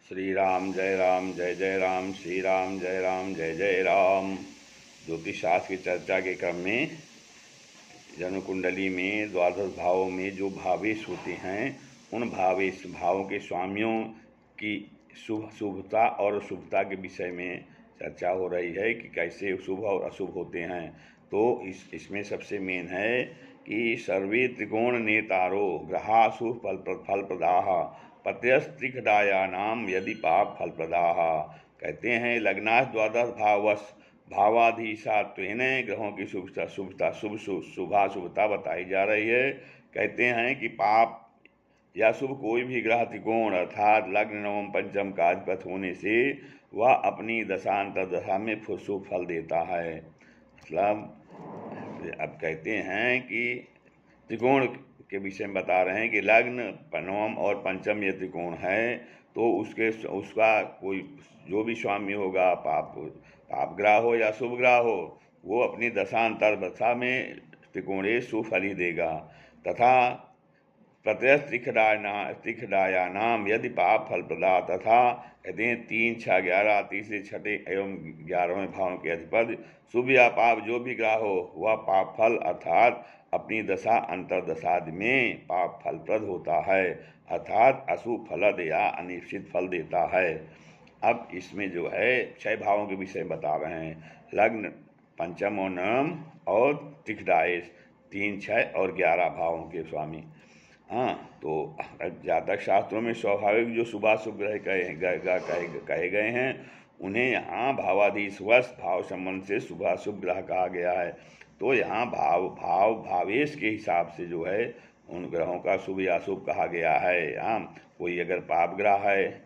श्री राम जय जय राम, श्री राम जय जय राम। ज्योतिष शास्त्र की चर्चा के क्रम में जन्म कुंडली में द्वादश भावों में जो भावेश होते हैं, उन भावों के स्वामियों की शुभता और अशुभता के विषय में चर्चा हो रही है कि कैसे शुभ और अशुभ होते हैं। तो इसमें सबसे मेन है कि सर्वे त्रिकोण नेतारो ग्रहा शुभ फल प्रदाह प्रत्यस्त्रिकडायानाम यदि पाप फल प्रदाह। कहते हैं लग्नाश द्वादश भाववश भावाधीशात्वेन ग्रहों की शुभाशुभता बताई जा रही है। कहते हैं कि पाप या शुभ कोई भी ग्रह त्रिकोण अर्थात लग्न नवम पंचम का अधिपति होने से वह अपनी दशांतर दशा में शुभ फल देता है। मतलब अब कहते हैं कि त्रिकोण के विषय में बता रहे हैं कि लग्न नवम और पंचम ये त्रिकोण है, तो उसका कोई जो भी स्वामी होगा, पाप ग्रह हो या शुभ ग्रह हो, वो अपनी दशांतर दशा में त्रिकोणेश शुभ फल ही देगा। तथा प्रत्यस्त्रिकडायानाम यदि पाप फल प्रदा, तथा कहते हैं 3, 6, 11 तीसरे छठे एवं 11वें भाव के अधिपति शुभ या पाप जो भी ग्रह हो वह पाप फल अर्थात अपनी दशा अंतर्दशा में पाप फलप्रद होता है, अर्थात अशुभ फलद या अनिश्चित फल देता है। अब इसमें जो है 6 भावों के विषय बता रहे हैं, लग्न पंचम और नवम और त्रिकडायेश 3, 6 और 11 भावों के स्वामी। हाँ, तो जातक शास्त्रों में स्वाभाविक जो शुभाशुभ ग्रह कहे गए हैं, उन्हें यहाँ भावाधीशवश भाव संबंध से शुभाशुभ ग्रह कहा गया है। तो यहाँ भावेश के हिसाब से जो है उन ग्रहों का शुभ या अशुभ कहा गया है। हाँ, कोई अगर पाप ग्रह है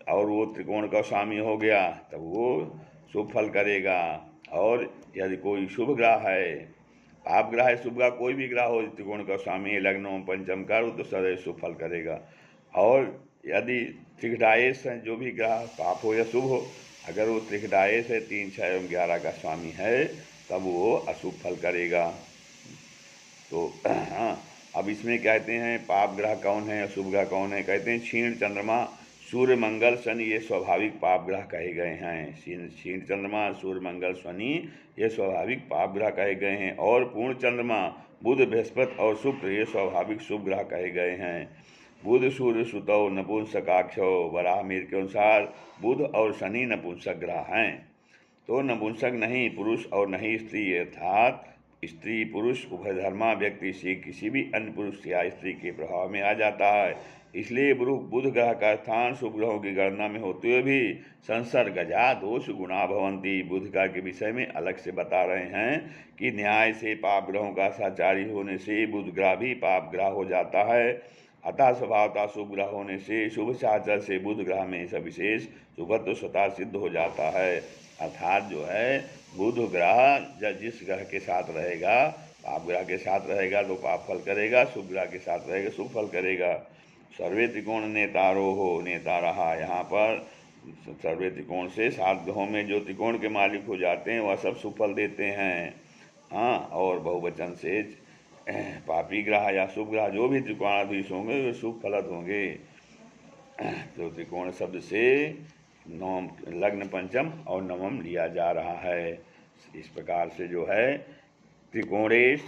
और वो त्रिकोण का स्वामी हो गया तब वो शुभ फल करेगा, और यदि कोई शुभ ग्रह है, पाप ग्रह है, शुभ ग्रह कोई भी ग्रह हो त्रिकोण का स्वामी लग्नों पंचम का, तो सदैव शुभ फल करेगा। और यदि त्रिकडायेश है, जो भी ग्रह पाप हो या शुभ हो, अगर वो त्रिकडायेश है 3, 6 एवं 11 का स्वामी है, तब वो अशुभ फल करेगा। तो हाँ, अब इसमें कहते हैं पाप ग्रह कौन है, अशुभ ग्रह कौन है। कहते हैं क्षीण चंद्रमा सूर्य मंगल शनि ये स्वाभाविक पाप ग्रह कहे गए हैं। क्षीण चंद्रमा सूर्य मंगल शनि ये स्वाभाविक पाप ग्रह कहे गए हैं, और पूर्ण चंद्रमा बुध बृहस्पति और शुक्र ये स्वाभाविक शुभ ग्रह कहे गए हैं। बुध सूर्य सुतौ नपुंसकाक्षौ वराहमिहिर के अनुसार बुध और शनि नपुंसक ग्रह हैं। तो नपुंसक नहीं पुरुष और नहीं स्त्री, अर्थात स्त्री पुरुष उभयधर्मा व्यक्ति से किसी भी अन्य पुरुष या स्त्री के प्रभाव में आ जाता है। इसलिए बुध ग्रह का स्थान शुभ ग्रहों की गणना में होते हुए भी संसर्गजा दोष गुणा भवंती बुध ग्रह के विषय में अलग से बता रहे हैं कि न्याय से पाप ग्रहों का साचारी होने से बुध ग्रह भी पाप ग्रह हो जाता है। अतः स्वभावता शुभ ग्रह होने से शुभ साचर से बुध ग्रह में सविशेष शुभत्व स्वतः सिद्ध हो जाता है। अर्थात जो है बुध ग्रह जिस ग्रह के साथ रहेगा, पाप ग्रह के साथ रहेगा तो पाप फल करेगा, शुभ ग्रह के साथ रहेगा शुभ फल करेगा। सर्वे त्रिकोण नेतारो हो, नेता रहा यहाँ पर सर्वे त्रिकोण से 7 ग्रहों में जो त्रिकोण के मालिक हो जाते हैं वह सब शुभ फल देते हैं। हाँ, और बहुवचन से पापी ग्रह या शुभ ग्रह जो भी त्रिकोणाधीश होंगे वे शुभ फलद होंगे। तो त्रिकोण शब्द से नवम लग्न पंचम और नवम लिया जा रहा है। इस प्रकार से जो है त्रिकोणेश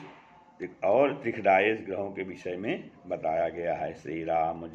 और त्रिकडायेश ग्रहों के विषय में बताया गया है। श्री राम।